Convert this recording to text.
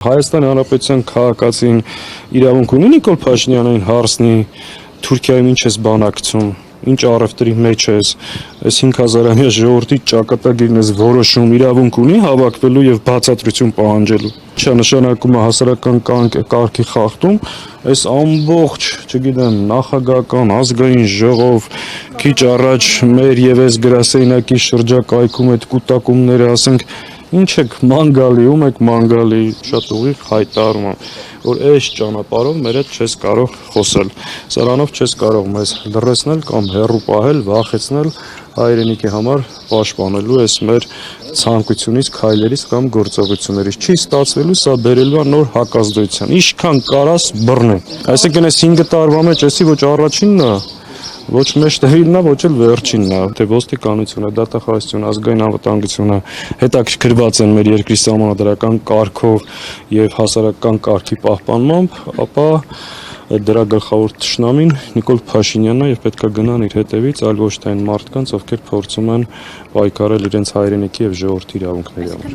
Հայաստանի Հանրապետության քաղաքացին իրավունք ունի Նիկոլ Փաշինյանին հարցնի Թուրքիայում ինչ ես բանակցում, ինչ առևտրի մեջ ես, այս 5000-ամյա ժողովրդի ճակատագիրն ես որոշում, իրավունք ունի հավաքվելու եւ բացատրություն պահանջելու։ Ինչա նշանակում է հասարակական կարգի խախտում, այս ամբողջ, չգիտեմ, նախագահական ազգային ժողով քիչ առաջ մեր եւ այս գրասենյակի շրջակայքում այդ կուտակումները, ասենք, ինչ եք մանգալի, ում եք մանգալի, շատ ուղիղ հայտարարում եմ, որ այս ճանապարհով մեր հետ չես կարող խոսել, սրանով չես կարող մեզ լռեցնել կամ հեռու պահել, վախեցնել հայրենիքի համար պաշտպանելու այս մեր ցանկությունից, քայլերից կամ գործողություններից։ Չի ստացվելու, սա բերելու է նոր հակազդեցության, ինչքան կարաս բռնի։ Այսինքն այս 5 տարվա մեջ էսի ոչ առաջինն է, ոչ մեջտեղինն է, ոչ էլ վերջինն է, թե ոստիկանությունը, դատախազությունը, ազգային անվտանգությունը հետաքրքրված են մեր երկրի սահմանադրական կարգով եւ հասարակական կարգի պահպանմամբ, ապա դրա գլխավոր թշնամին Նիկոլ Փաշինյանն է եւ պետքա գնան իր հետևից, այլ ոչ թե այն մարդկանց, ովքեր փորձում են պայքարել իրենց հայրենիքի եւ ժողովրդի իրավունքների համար։